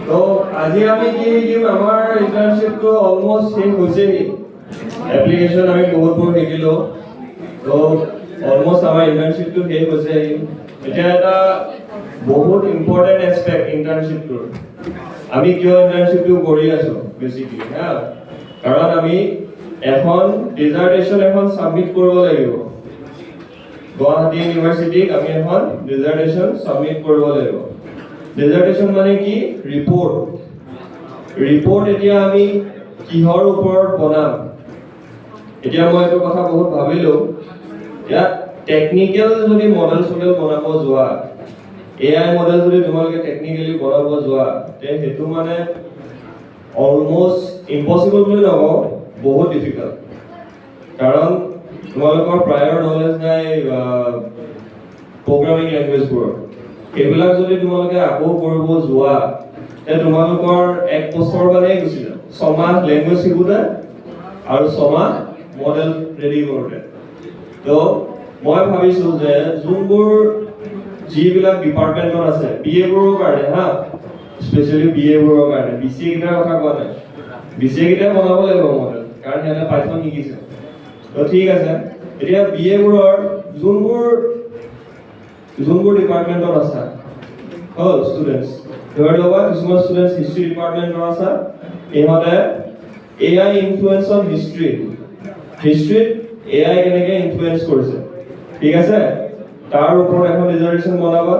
তো আজি আমি কি শিকিম আমাৰ ইন্টাৰ্নশ্বিপটো অলমোষ্ট শেষ হৈছেই এপ্লিকেশ্যন আমি বহুতবোৰ শিকিলো তো অলমোষ্ট আমাৰ ইন্টাৰ্নশ্বিপটো শেষ হৈছেই এতিয়া এটা বহুত ইম্পৰ্টেণ্ট এছপেক্ট ইন্টাৰ্নশ্বিপটোৰ আমি কিয় ইন্টাৰ্নশ্বিপটো কৰি আছো বেছিকলি হা কাৰণ আমি এখন ডিজাৰ্টেশ্যন এখন সাবমিট কৰিব লাগিব গুৱাহাটী ইউনিভাৰ্চিটিক আমি এখন ডিজাৰ্টেশ্যন সাবমিট কৰিব লাগিব ডিজাৰ্টেশ্যন মানে কি ৰিপৰ্ট এতিয়া আমি কিহৰ ওপৰত বনাম এতিয়া মই এইটো কথা বহুত ভাবিলো ইয়াত টেকনিক্যাল যদি মডেল বনাব যোৱা এআই মডেল যদি তোমালোকে টেকনিক্যালি বনাব যোৱা তে হেতু মানে অলমোষ্ট ইম্পসিবল বুলি নকওঁ বহুত ডিফিকাল্ট কাৰণ তোমালোকৰ প্ৰায়ৰ নলেজ নাই প্ৰগ্ৰামিং লেংগুৱেজবোৰ এইবিলাক যদি তোমালোকে আকৌ কৰিব যোৱা তে তোমালোকৰ এক বছৰ মানে গুচি যাব 6 মাহ লেংগুৱেজ শিকোতে আৰু 6 মাহ মডেল ৰেডি কৰোতে তো মই ভাবিছো যে যোনবোৰ যিবিলাক ডিপাৰ্টমেণ্টত আছে বিএবোৰৰ কাৰণে হা স্পেচিয়ালি বিএবোৰৰ কাৰণে বিসিএ কেইটাৰ কথা কোৱা নাই বিসিএ কেইটা বনাব লাগিব মডেল কাৰণ সিহঁতে পাইথন শিকিছে তো ঠিক আছে এতিয়া বিএবোৰৰ যোনবোৰ ডিপাৰ্টমেণ্টত আছে all students ধৰি লবা কিছুমান ষ্টুডেন্টস হিষ্ট্ৰী ডিপাৰ্টমেণ্টৰ আছে ইহঁতে এআই ইনফ্লুয়েন্স অন হিষ্ট্ৰীত এআই কেনেকৈ ইনফ্লুয়েন্স কৰিছে ঠিক আছে তাৰ ওপৰত এখন ডিজাৰ্টেশ্যন বনাবা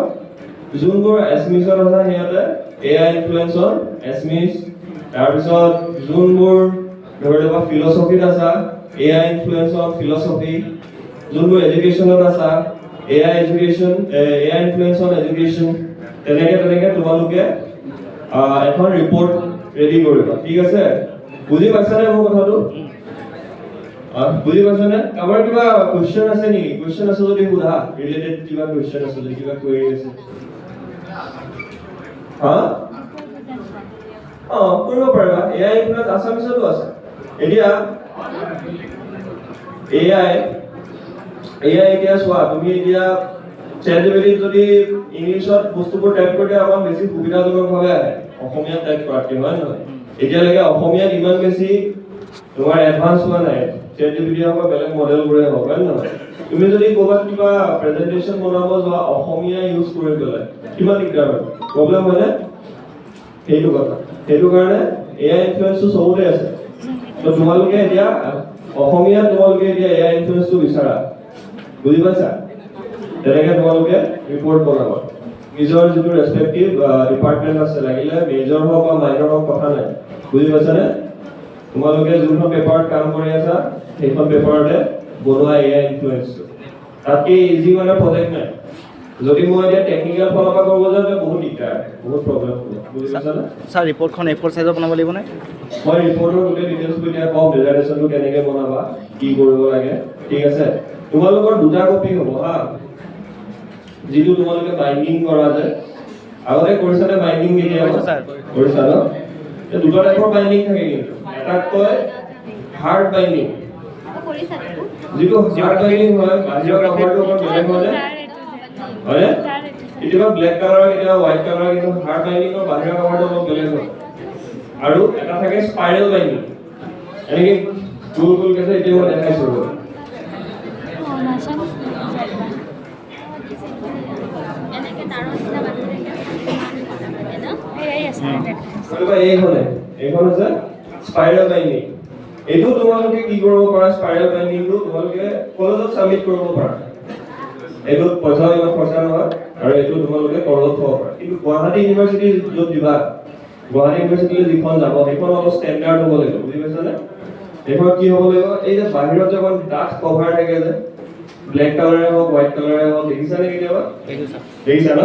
যোনবোৰ এছমিছত আছে সিহঁতে এআই ইনফ্লুয়েন্স অন এছমিছ তাৰপিছত যোনবোৰ ধৰি লবা ফিলচফিত আছে এআই ইনফ্লুয়েন্স অন ফিলচফি যোনবোৰ এডুকেশ্যনত আছে এআই ইনফ্লুয়েন্স অন এডুকেশ্যন তেনেকে তোমালোকে এখন ৰিপৰ্ট ৰেডি কৰিবা ঠিক আছে বুজি পাইছানে মোৰ কথাটো বুজি পাইছানে আমাৰ কিবা কোৱেশ্চন আছে নেকি কোৱেশ্চন আছে যদি সোধা ৰিলেটেড কিবা কোৱেশ্চন আছে যদি কিবা কুৱেৰি আছে কৰিব পাৰিবা এআই ইনফ্লুয়েন্স আছামিছতো আছে এতিয়া এআই এতিয়া চোৱা তুমি এতিয়া ChatGPT যদি ইংলিছত বস্তুবোৰ টাইপ কৰি দিয়া অকণ বেছি সুবিধাজনকভাৱে আহে অসমীয়াত টাইপ কৰাতকৈ হয় নহয় এতিয়ালৈকে অসমীয়াত ইমান বেছি তোমাৰ এডভান্স হোৱা নাই ChatGPT হওক বা বেলেগ মডেলবোৰে হওক হয় নহয় তুমি যদি ক'ৰবাত কিবা প্ৰেজেণ্টেশ্যন বনাব যোৱা অসমীয়া ইউজ কৰি পেলাই কিমান দিগদাৰ হয় প্ৰব্লেম হয়নে সেইটো কথা সেইটো কাৰণে এআই ইনফ্লুয়েন্সটো চবতে আছে তো তোমালোকে এতিয়া অসমীয়াত তোমালোকে এতিয়া এআই ইনফ্লুয়েন্সটো বিচাৰা বুজি পাইছা তেনেকে তোমালোকে ৰিপৰ্ট বনাবা নিজৰ যিটো ৰেসপেক্টিভ ডিপাৰ্টমেণ্ট আছে লাগিলে মেজৰ হওক বা মাইনৰ হওক কথা নাই বুজি পাইছানে তোমালোকে যোনখন পেপাৰত কাম কৰি আছা সেইখন পেপাৰতে বনোৱা এআই ইনফ্লুয়েন্সটো তাতকে ইজি মানে প্ৰজেক্ট নাই যদি মই এতিয়া টেকনিক্যাল ফালৰ পৰা কৰিব যাওঁ বহুত দিগদাৰ বহুত প্ৰব্লেম হ'ব বুজি পাইছানে স্যাৰ ৰিপৰ্টখন A4 সাইজত বনাব লাগিব নে মই ৰিপৰ্টৰ গোটেই ডিটেইলছ এতিয়া কম ডিজাৰ্টেশ্যনটো কেনেকৈ বনাবা কি কৰিব লাগে ঠিক আছে তোমালোকৰ দুটা কপি হ'ব হা যিটো তোমালোকে বাইন্ডিং কৰা যে আগতে কৰিছানে বাইন্ডিং কেতিয়াবা কৰিছা ন এই দুটা টাইপৰ বাইন্ডিং থাকে কিন্তু এটা কয় হাৰ্ড বাইন্ডিং যিটো হাৰ্ড বাইন্ডিং হয় বাহিৰৰ কাপোৰটো অকণ বেলেগ হয় কেতিয়াবা ব্লেক কালাৰ কেতিয়াবা হোৱাইট কালাৰ কিন্তু হাৰ্ড বাইন্ডিঙৰ বাহিৰৰ কাপোৰটো অলপ বেলেগ হয় আৰু এটা থাকে স্পাইৰেল বাইন্ডিং এনেকৈ গোল গোলকৈ যে এতিয়া মই দেখাইছোঁ এইখন হৈছে স্পাইৰেল বাইন্ডিং এইটো তোমালোকে কি কৰিব পাৰা স্পাইৰেল বাইন্ডিংটো তোমালোকে কলেজত সাবমিট কৰিব পাৰা এইটো পইচাও ইমান খৰচা নহয় আৰু এইটো তোমালোকে কলেজত থব পাৰা কিন্তু গুৱাহাটী ইউনিভাৰ্চিটি য'ত দিবা গুৱাহাটী ইউনিভাৰ্চিটিলৈ যিখন যাব সেইখন অলপ ষ্টেণ্ডাৰ্ড হ'ব লাগিব বুজি পাইছানে সেইখন কি হ'ব লাগিব এই যে বাহিৰত যে অকণ ডাঠ কভাৰ থাকে যে ব্লেক কালাৰে হওক হোৱাইট কালাৰে হওক দেখিছানে কেতিয়াবা দেখিছা ন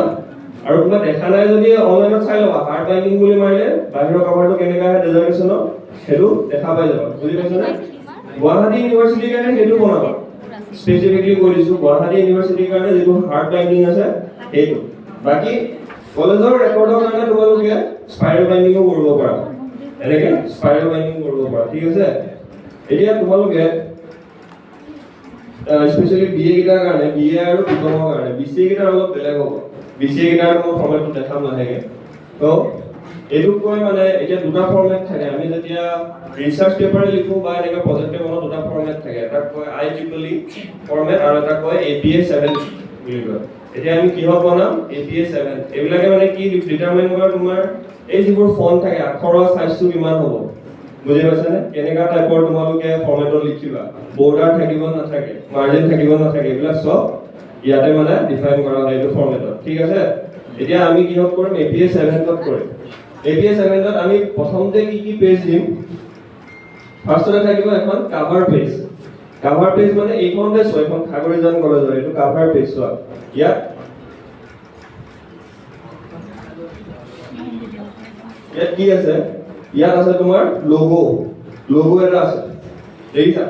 আৰু কিবা দেখা নাই যদি অনলাইনত চাই ল'বা হাৰ্ড বাইন্ডিং বুলি মাৰিলে বাহিৰৰ কভাৰটো কেনেকৈ আহে ডিজাৰ্টেশ্যনৰ সেইটো দেখা পাই যাবা বুজি পাইছানে গুৱাহাটী ইউনিভাৰ্চিটিৰ কাৰণে সেইটো বনাবা স্পেচিফিকলি কৈ দিছোঁ গুৱাহাটী ইউনিভাৰ্চিটিৰ কাৰণে যিটো হাৰ্ড বাইন্ডিং আছে সেইটো বাকী কলেজৰ ৰেকৰ্ডৰ কাৰণে তোমালোকে স্পাইৰেল বাইন্ডিঙো কৰিব পাৰা এনেকৈ স্পাইৰেল বাইন্ডিং কৰিব পাৰা ঠিক আছে এতিয়া তোমালোকে স্পেশালি বিএ কেইটাৰ কাৰণে বিএ আৰু বিকমৰ কাৰণে বিসিএ কেইটাৰ অলপ বেলেগ হ'ব বিসিএ কেইটাৰ মই ফৰ্মেটটো দেখাম লাহেকে তো এইটো কয় মানে এতিয়া দুটা ফৰ্মেট থাকে আমি যেতিয়া ৰিসাৰ্চ পেপাৰ লিখো বা এনেকা প্ৰজেক্ট পেপাৰত দুটা ফৰ্মেট থাকে এটা কয় IEEE ফৰ্মেট আৰু এটা কয় APA 7 বুলি কয় এতিয়া আমি কিহত বনাম APA 7 এইবিলাকে মানে কি ডিটাৰমাইন কৰে তোমাৰ এই যিবোৰ ফন্ট থাকে আখৰৰ সাইজটো কিমান হ'ব বুজি পাইছানে কেনেকা টাইপৰ তোমালোকে ফৰ্মেটত লিখিবা বৰ্ডাৰ থাকিব নাথাকে মাৰ্জিন থাকিব নাথাকে এইবিলাক সব ইয়াতে মানে ডিফাইন কৰা হয় এইটো ফৰ্মেটত ঠিক আছে এতিয়া আমি কিহত কৰিম APA 7 ত কৰিম APA 7 ত আমি প্ৰথমতে কি পেজ দিম ফাৰ্ষ্টতে থাকিব এখন কভাৰ পেজ মানে এইখনতে চোৱা এখন খাগৰিজান কলেজৰ এইটো কভাৰ পেজ চোৱা ইয়াত কি আছে ইয়াত আছে তোমাৰ লোগো এটা আছে দেখিছা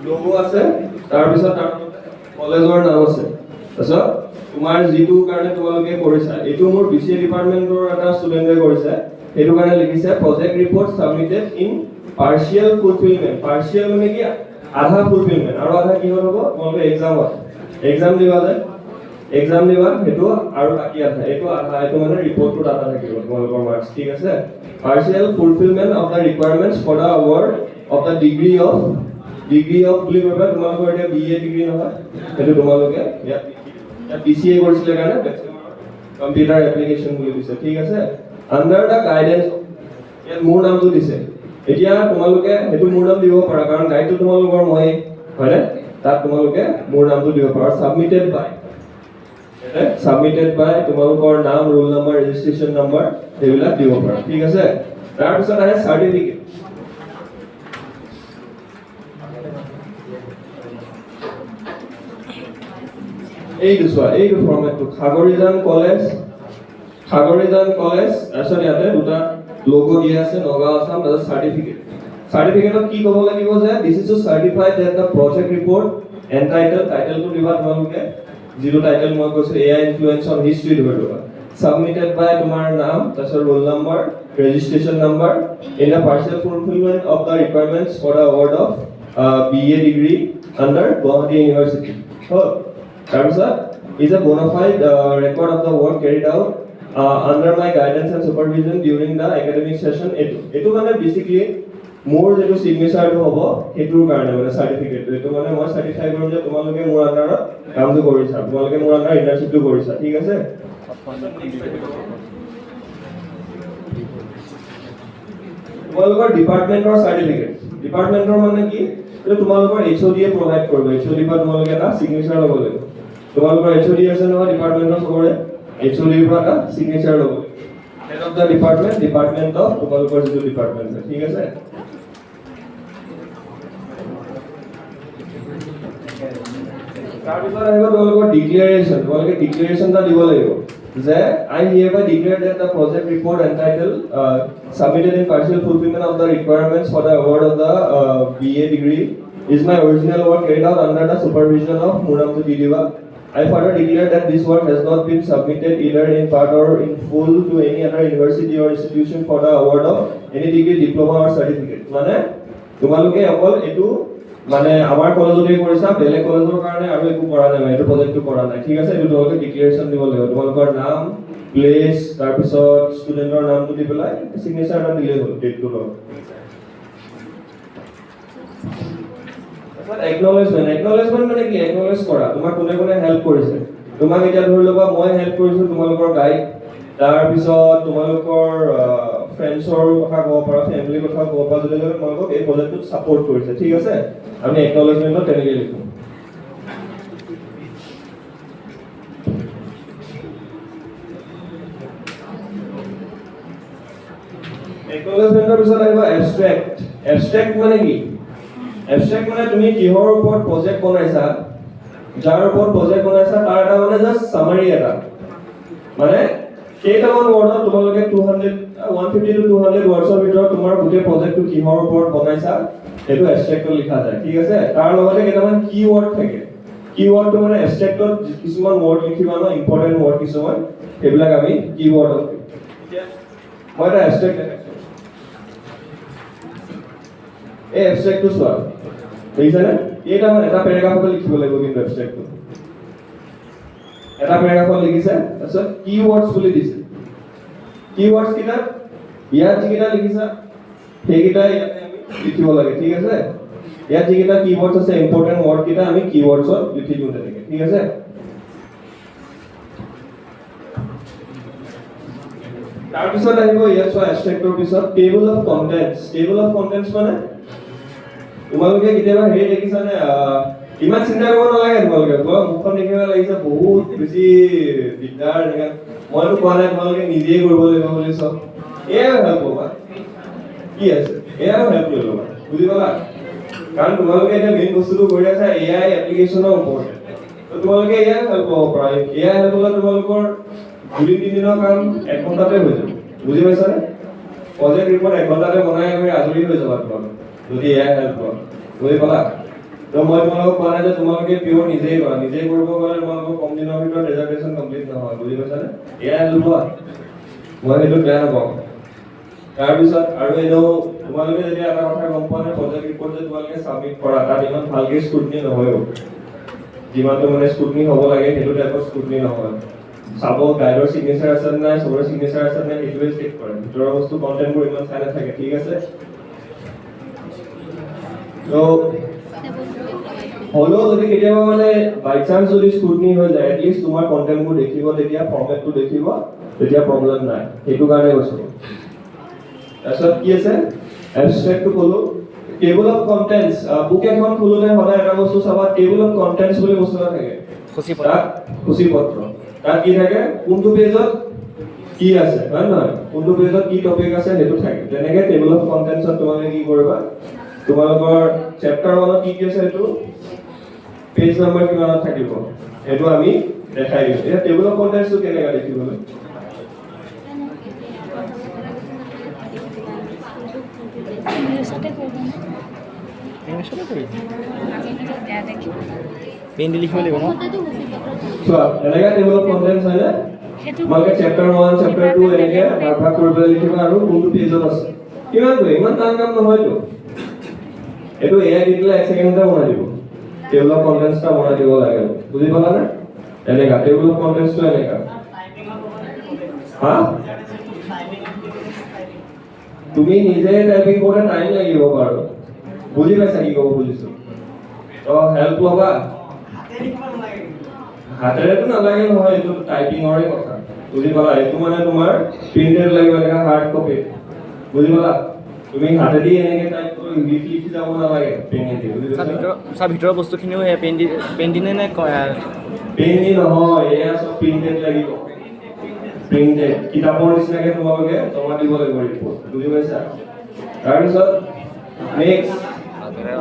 লোগো আছে তাৰ পিছত কলেজৰ নাম আছে তাৰপিছত তোমাৰ যিটো কাৰণে তোমালোকে কৰিছা এইটো মোৰ BCA ডিপাৰ্টমেন্টৰ এটা ষ্টুডেন্টে কৰিছে এইটো কাৰণে লিখিছে project report submitted in partial fulfilment partial মানে কি আধা ফুলফিলমেন্ট আৰু আধা কি হ'ব তোমালোকে এক্সাম দিবা হেতু আৰু বাকি আধা এইটো মানে ৰিপৰ্টটো ডাটা থাকিব তোমালোকৰ মাৰ্কস ঠিক আছে partial fulfilment of the requirements for the award of the degree of বুলি কৈবা তোমালোকৰ এটা BA ডিগ্ৰী নহয় হেতু তোমালোকে ইয়াত BCA কৰিছিলে কাৰণে কম্পিউটাৰ এপ্লিকেশন বুলি দিছে ঠিক আছে আন্ডাৰ দা গাইডেন্স ইয়াত মোৰ নামটো দিছে এতিয়া তোমালোকে হেতু মোৰ নাম দিব পাৰা কাৰণ গাইডটো তোমালোকৰ মই হয়নে তাত তোমালোকে মোৰ নামটো দিব পাৰা সাবমিটেড বাই তোমালোকৰ নাম ৰোল নম্বৰ ৰেজিষ্ট্ৰেচন নম্বৰ এইবিলাক দিব পাৰা ঠিক আছে তাৰ পিছত আহে সাৰ্টিফিকেট এইটো ফৰ্মেটটো খাগৰিজান কলেজ তাৰপিছত ইয়াতে দুটা লোগো দিয়া আছে নগাঁও আসাম তাৰ সাৰ্টিফিকেটত কি ক'ব লাগিব যে this is to certify that the project report টাইটেলটো দিবা তোমালোকে যিটো টাইটেল মই কৈছো AI ইনফ্লুয়েন্স অন হিষ্ট্ৰী দিবা সাবমিটেড বাই তোমাৰ নাম তাৰপিছত roll number registration number in the partial fulfilment of the requirements for the award of BA degree under Guwahati university তাৰপিছত is a bona fide record of the work carried out under my guidance and supervision during the academic session etu mane basically মোৰ যেটো সিগনেচাৰটো হ'ব হেতুৰ কাৰণে মানে সাৰ্টিফিকেটটো এটো মানে মই সাৰ্টিফাই কৰিম যে তোমালোকে মোৰ আন্ডাৰত কামটো কৰিছা তোমালোকে মোৰ আন্ডাৰত ইন্টাৰ্নশিপটো কৰিছা ঠিক আছে তোমালোকৰ ডিপাৰ্টমেন্টৰ সাৰ্টিফিকেট ডিপাৰ্টমেন্টৰ মানে কি এটো তোমালোকৰ HOD এ প্ৰভাইড কৰিব HOD পৰা তোমালোকে এটা সিগনেচাৰ ল'ব লাগিব তোমালোকৰ HOD আছে নহয় ডিপাৰ্টমেন্টৰ সবৰে HOD পৰা এটা সিগনেচাৰ ল'ব head of the department of তোমালোকৰ যিটো ডিপাৰ্টমেন্ট আছে ঠিক আছে তাৰপিছত আহিব তোমালোকৰ ডিক্লেৰেশ্যন এটা দিব লাগিব যে I hereby declare that the project report entitled submitted in partial fulfillment of the requirements for the award of the BA degree is my original work carried out under the supervision of Muramtu Didiva. I further declare that this work has not been submitted either in part or in full to any other university or institution for the award of any degree, diploma or certificate. মানে তোমালোকে অকল এটো মানে আমাৰ কলেজতে কৰিছা বেলেগ কলেজৰ কাৰণে আৰু একো কৰা নাই এটো প্ৰজেক্টটো কৰা নাই ঠিক আছে এটো তোমালোকে ডিক্লেৰেশ্যন দিব লাগিব তোমালোকৰ নাম প্লেস তাৰ পিছত ষ্টুডেন্টৰ নামটো দি পেলাই সিগনেচাৰ এটা দিলে হ'ল ডেটটো লগ একনলেজমেন্ট মানে কি একনলেজ কৰা তোমাক কোনে হেল্প কৰিছে তোমাক এতিয়া ধৰি লবা মই হেল্প কৰিছো তোমালোকৰ গাইড তাৰ পিছত তোমালোকৰ ফ্ৰেণ্ডছৰ কথা ক'ব পাৰা ফ্যামিলিৰ কথা ক'ব পাৰা যদি তোমালোকক এই প্ৰজেক্টটোত সাপোৰ্ট কৰিছে ঠিক আছে আমি একনলেজমেন্টত তেনেকৈ লিখো একনলেজমেন্টৰ পিছত আহিব এবষ্ট্ৰেক্ট মানে কি এবষ্ট্ৰেক্ট মানে তুমি কিহৰ ওপৰত প্ৰজেক্ট বনাইছা যাৰ ওপৰত প্ৰজেক্ট বনাইছা তাৰ এটা মানে জাস্ট সামাৰি এটা মানে কেইটামান ৱৰ্ডত তোমালোকে 150 to 200 ৱৰ্ডছৰ ভিতৰত তোমাৰ গোটেই প্ৰজেক্টটো কিহৰ ওপৰত বনাইছা এটো এবষ্ট্ৰেক্টত লিখা যায় ঠিক আছে তাৰ লগতে কেইটামান কিৱৰ্ড থাকে কিৱৰ্ডটো মানে এবষ্ট্ৰেক্টত কিছুমান ৱৰ্ড লিখিবা ন ইম্পৰ্টেন্ট ৱৰ্ড কিছুমান সেইবিলাক আমি কিৱৰ্ডত মই এটা এবষ্ট্ৰেক্ট এই এবষ্ট্ৰেক্টটো চোৱা দেখিছানে এটা পেৰাগ্ৰাফত লিখিব লাগিব কিন্তু এবষ্ট্ৰেক্টটো এটা পেৰাগ্ৰাফত লিখিছে তাৰপিছত কিৱৰ্ডছ বুলি দিছে keywords kita ইয়াত যিকেইটা লিখিছা সেইকেইটা ইয়াতে আমি লিখিব লাগে ঠিক আছে ইয়াত যিকেইটা keywords আছে ইম্পৰ্টেন্ট ওয়াৰ্ড কেইটা আমি keywordsত লিখি দিওঁ তেনেকে ঠিক আছে তাৰ পিছত আহিব ইয়াত চোৱা abstractৰ পিছত table of contents মানে তোমালোকে কেতিয়াবা হেৰি দেখিছানে ইমান চিন্তা কৰিব নালাগে তোমালোকে মুখখন দেখিব লাগিছে বহুত বেছি দিগদাৰ এনেকা মইতো কোৱা নাই তোমালোকে নিজেই কৰিব লাগিব বুলি চব এয়া হেল্প কৰিবা কি আছে এয়া হেল্প কৰিব বুজি পালা কাৰণ তোমালোকে এটা মেইন বস্তুটো কৰি আছা এআই এপ্লিকেশ্যনৰ ওপৰত তো তোমালোকে এয়া হেল্প কৰিব পাৰা এয়া হেল্প হ'লে তোমালোকৰ 2-3 দিনৰ কাম 1 ঘণ্টাতে হৈ যাব বুজি পাইছানে প্ৰজেক্ট ৰিপৰ্ট 1 ঘণ্টাতে বনাই কৰি আজৰি হৈ যাবা তোমালোক যদি এয়া হেল্প কৰা বুজি পালা তো মই তোমালোকক কোৱা নাই যে তোমালোকে পিয়ৰ নিজেই কৰা নিজেই কৰিব গ'লে তোমালোকৰ কম দিনৰ ভিতৰত ৰেজাল্টেশ্যন কমপ্লিট নহয় বুজি পাইছানে এয়া হেল্প হোৱা মই সেইটো বেয়া নাপাওঁ তাৰপিছত আৰু এনেও তোমালোকে যদি এটা কথা গম পোৱা নাই প্ৰজেক্ট ৰিপৰ্ট যে তোমালোকে সাবমিট কৰা তাত ইমান ভালকৈ স্ক্ৰুটনি নহয়ও যিমানটো মানে স্ক্ৰুটনি হ'ব লাগে সেইটো টাইপৰ স্ক্ৰুটনি নহয় চাব গাইডৰ সিগনেচাৰ আছে নাই সবৰ সিগনেচাৰ আছে নাই সেইটোৱে চেক কৰে ভিতৰৰ বস্তু কন্টেন্টবোৰ ইমান চাই নাথাকে ঠিক আছে তো হলো যদি কেতিয়াবা মানে বাই চান্স যদি স্ক্ৰুটনি হৈ যায় এটলিষ্ট তোমাৰ কন্টেন্টবোৰ দেখিব তেতিয়া ফৰ্মেটটো দেখিব তেতিয়া প্ৰবলেম নাই সেইটো কাৰণে কৈছো তাৰপিছত কি আছে এবষ্ট্ৰেক্টটো ক'লো টেবল অফ কন্টেন্টছ বুক এখন খোলোতে সদায় এটা বস্তু চাবা টেবল অফ কন্টেন্টছ বুলি বস্তু এটা থাকে সূচীপত্ৰ তাত কি থাকে কোনটো পেজত কি আছে হয় নহয় কোনটো পেজত কি টপিক আছে সেইটো থাকে যেনেকৈ টেবল অফ কন্টেন্টছত তোমালোকে কি কৰিবা তোমালোকৰ চেপ্টাৰ 1ত কি আছে সেইটো পেজ নম্বৰ কিমানত থাকিব সেইটো আমি দেখাই দিম এতিয়া টেবল অফ কন্টেন্টছটো কেনেকৈ দেখিবলৈ পেন দি লিখিব লাগিব ন চোৱা এনেকৈ টেবল অফ কন্টেন্টছ হয় না তোমালোকে চেপ্টাৰ 1 চেপ্টাৰ 2 এনেকৈ ভাগ কৰিবলৈ লিখিবা আৰু কোনটো পেজত আছে কিমানটো ইমান টান কাম নহয়তো এইটো এআই দি দিলে 1 ছেকেণ্ডতে বনাই দিব টেবল অফ কন্টেন্টছটা বনাই দিব লাগে বুজি পালা না এনেকা টেবল অফ কন্টেন্টছটো এনেকা হা তুমি নিজে টাইপিং কৰোঁতে টাইম লাগিব বাৰু বুজি পাইছা কি ক'ব খুজিছো তো হেল্প ল'বা হাতেৰেতো নালাগে নহয় এইটো টাইপিঙৰে কথা বুজি পালা এইটো মানে তোমাৰ প্ৰিণ্টেড লাগিব এনেকা হাৰ্ড কপি বুজি পালা তুমি হাতেদি এনেকৈ টাইপ কৰি লিখি যাব নালাগে পেনেদি বুজি পাইছা ভিতৰৰ বস্তুখিনিও পেন দিনে নে পেন দি নহয় এয়া চব প্ৰিণ্টেড লাগিব প্ৰিণ্টেড কিতাপৰ নিচিনাকৈ তোমালোকে জমা দিব লাগিব ৰিপৰ্ট বুজি পাইছা তাৰপিছত নেক্সট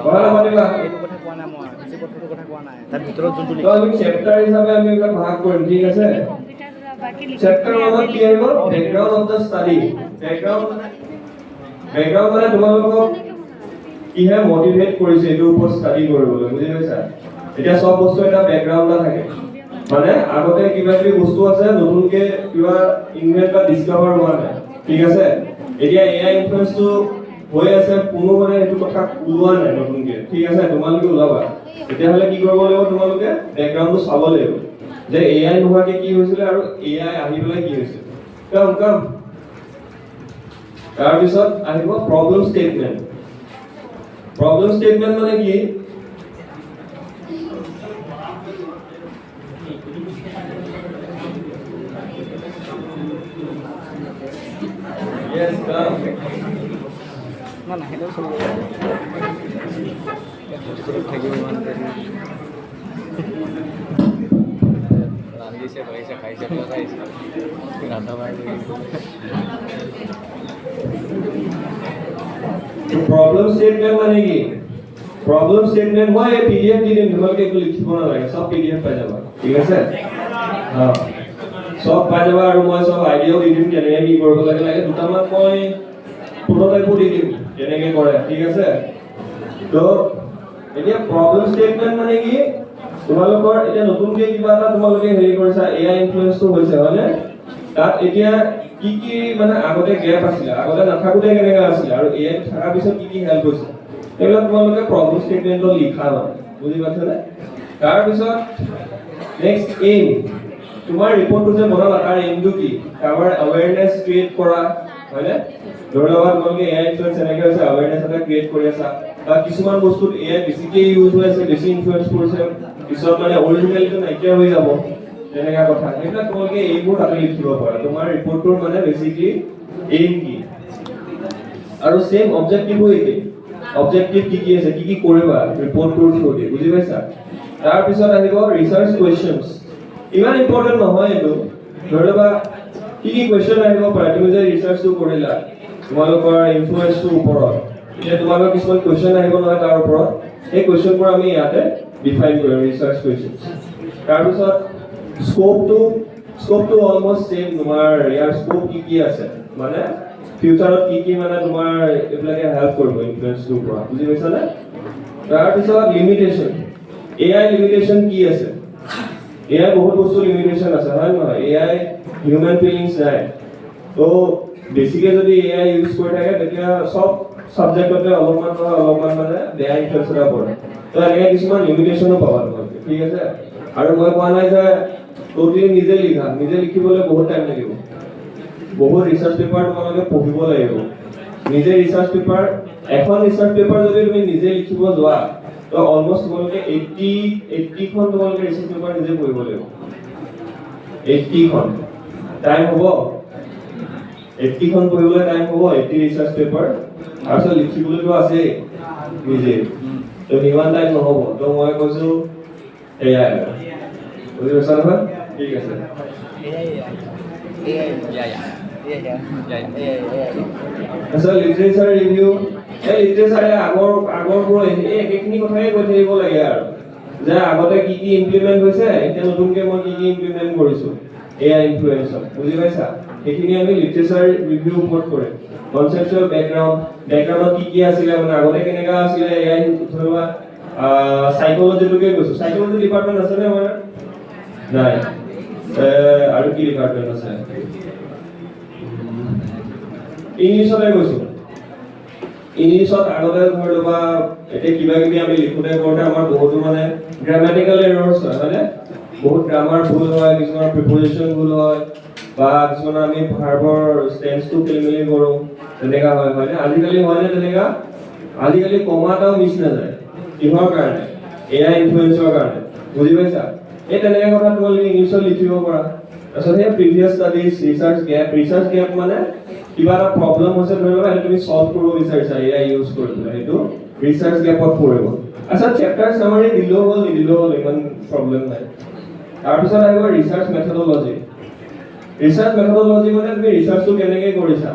কথা পাতিবা এইটো কথা কোৱা নাই মই সূচীপত্ৰটোৰ কথা কোৱা নাই তাৰ ভিতৰত যোনটো তো আমি চেপ্টাৰ হিচাপে আমি এটা ভাগ কৰিম ঠিক আছে চেপ্টাৰ 1ত কি আহিব background of the study background মানে তোমালোকক কিহে মটিভেট কৰিছে এইটোৰ ওপৰত ষ্টাডি কৰিবলৈ বুজি পাইছা এতিয়া সব বস্তু এটা বেকগ্ৰাউণ্ড থাকে মানে আগতে কিবা কিবি বস্তু আছে নতুনকে কিবা ইনভেন্ট বা ডিসকভাৰ হোৱা নাই ঠিক আছে এতিয়া এআই ইনফ্লুয়েন্সটো হৈ আছে কোনো মানে এইটো কথা ওলোৱা নাই নতুনকে ঠিক আছে তোমালোকে ওলাবা তেতিয়াহ'লে কি কৰিব লাগিব তোমালোকে বেকগ্ৰাউণ্ডটো চাব লাগিব যে এআই নোহোৱাকে কি হৈছিলে আৰু এআই আহি পেলাই কি হৈছে কাম তাৰপিছত আহিব প্ৰবলেম ষ্টেটমেণ্ট মানে কি Yes, come. না সেইটো চলিব থাকিব ইমান ৰান্ধিছে খাইছে ৰান্ধা प्रॉब्लम स्टेटमेंट মানে কি प्रॉब्लम स्टेटमेंट মই এই পিডিএফ দি দিম তোমালোকে একো লিখিব নালাগে সব পিডিএফ পাই যাবা ঠিক আছে হ্যাঁ সব পাই যাবা আৰু মই সব আইডিয়াও দি দিম কেনেকৈ কি কৰিব লাগে দুটামান মই prototype দি দিম কেনেকৈ কৰে ঠিক আছে তো এতিয়া प्रॉब्लम स्टेटमेंट মানে কি তোমালোকৰ এতিয়া নতুনকৈ কিবা এটা তোমালোকে হেৰি কৰিছা এআই ইনফ্লুয়েন্সটো হৈছে হয়নে তাত এতিয়া কি মানে আগতে গ্যাপ আছিল আগতে নাথাকুতে কেনেকৈ আছিল আৰু এআই থাকা পিছত কি হেল্প হৈছে এইবিলাক তোমালোকে প্ৰবলেম ষ্টেটমেন্টত লিখা হয় বুজি পাইছানে তাৰ পিছত নেক্সট তোমাৰ ৰিপৰ্টটো যে বনালা তাৰ এমটো কি কাৰোবাৰ এৱেৰনেছ ক্ৰিয়েট কৰা হয়নে ধৰি লোৱা তোমালোকে এআই ইনফ্লুৱেঞ্চ এনেকৈ হৈছে এৱেৰনেছ এটা ক্ৰিয়েট কৰি আছা বা কিছুমান বস্তুত এআই বেছিকৈ ইউজ হৈ আছে বেছি ইনফ্লুৱেঞ্চ কৰিছে পিছত মানে অৰিজিনেলিটো নাইকিয়া হৈ যাব তেনেকুৱা কথা সেইবিলাক তোমালোকে এইবোৰ তাতে লিখিব পাৰা তোমাৰ ৰিপৰ্টটোৰ মানে বেছিকলি এইম কি আৰু সেম অবজেক্টিভ হৈ একে অবজেক্টিভ কি আছে কি কৰিবা ৰিপৰ্টটোৰ থ্ৰুদি বুজি পাইছা তাৰ পিছত আহিব ৰিসাৰ্চ কোৱেশ্চনছ ইমান ইম্পৰ্টেন্ট নহয় এইটো ধৰি লবা কি কোৱেশ্চন আহিব পাৰে তুমি যে ৰিসাৰ্চটো কৰিলা তোমালোকৰ ইনফ্লুৱেন্সটোৰ ওপৰত এতিয়া তোমালোকৰ কিছুমান কোৱেশ্চন আহিব নহয় তাৰ ওপৰত এই কোৱেশ্চনবোৰ আমি ইয়াতে ডিফাইন কৰিম ৰিসাৰ্চ কোৱেশ্চনছ তাৰ পিছত স্কোপটো অলমোস্ট সেম তোমাৰ ইয়াৰ স্কোপ কি আছে মানে ফিউচাৰত কি মানে তোমাৰ এইবিলাকে হেল্প কৰিব ইনফ্লুৱেন্সটোৰ পৰা বুজি পাইছা নে তাৰ পিছত লিমিটেশন এআই লিমিটেশন কি আছে এআই বহুত বস্তু লিমিটেশন আছে হয় নহয় এআই হিউম্যান ফিলিংস নাই তো বেছিকে যদি এআই ইউজ কৰি থাকে তেতিয়া সব সাবজেক্টতে অলপমান মানে বেয়া ইনফ্লুৱেঞ্চ এটা পৰে তো এনেকৈ কিছুমান লিমিটেশনো পাবা তোমালোকে ঠিক আছে আৰু মই কোৱা নাই যে টোটেলি নিজে লিখিবলৈ বহুত টাইম লাগিব বহুত ৰিসাৰ্চ পেপাৰ তোমালোকে পঢ়িব লাগিব নিজে ৰিসাৰ্চ পেপাৰ এখন ৰিসাৰ্চ পেপাৰ যদি তুমি নিজে লিখিব যোৱা তো অলমোস্ট তোমালোকে 80 খন তোমালোকে ৰিসাৰ্চ পেপাৰ নিজে পঢ়িব লাগিব 80 খন টাইম হ'ব 80 খন পঢ়িবলৈ টাইম হ'ব 80 ৰিসাৰ্চ পেপাৰ আৰু লিখিবলৈতো আছে নিজে তো ইমান টাইম নহ'ব তো মই কৈছো এয়াই বুজি পাইছা নহয় ঠিক আছে আচ্ছা লিটাৰেচাৰ ৰিভিউ এই লিটাৰেচাৰে আগৰবোৰ একেখিনি কথাই কৈ থাকিব লাগে আৰু যে আগতে কি ইমপ্লিমেন্ট হৈছে এতিয়া নতুনকৈ মই কি ইমপ্লিমেন্ট কৰিছো এআই ইনফ্লুৱেঞ্চত বুজি পাইছা সেইখিনি আমি লিটাৰেচাৰ ৰিভিউ ওপৰত কৰিম কনচেপচুৱেল বেকগ্ৰাউণ্ডত কি আছিলে মানে আগতে কেনেকা আছিলে এআই ধৰিবা সাইকোলজিটোকে কৈছো সাইকোলজি ডিপাৰ্টমেণ্ট আছে নে আমাৰ নাই আৰু কি ডিপাৰ্টমেণ্ট আছে ইংলিছতে কৈছো ইংলিছত আগতে ধৰি লবা এতিয়া কিবা কিবি আমি লিখোতে কৰোতে আমাৰ বহুতো মানে গ্ৰামাটিকেল এৰৰ্ছ হয় হয়নে বহুত গ্ৰামাৰ ভুল হয় কিছুমান প্ৰিপজিশ্যন ভুল হয় বা কিছুমান আমি ভাৰ্বৰ টেন্সটো খেলিমেলি কৰোঁ তেনেকা হয় হয়নে আজিকালি হয়নে তেনেকা আজিকালি কমাটাও মিছ নাযায় কিহৰ কাৰণে এআই ইনফ্লুৱেঞ্চৰ কাৰণে বুজি পাইছা এই তেনেকা কথা তোমালোকে ইংলিছত লিখিব পাৰা তাৰপিছত সেই প্ৰিভিয়াছ ষ্টাডিজ ৰিচাৰ্চ গেপ মানে কিবা এটা প্ৰব্লেম হৈছে ধৰি লোৱা তুমি সলভ কৰিব বিচাৰিছা এআই ইউজ কৰি পেলাই এইটো ৰিচাৰ্চ গেপত পৰিব আচ্ছা চেপ্টাৰ সামাৰি দিলেও হ'ল নিদিলেও হ'ল ইমান প্ৰব্লেম নাই তাৰপিছত আহিব ৰিচাৰ্চ মেথডলজি মানে তুমি ৰিচাৰ্চটো কেনেকৈ কৰিছা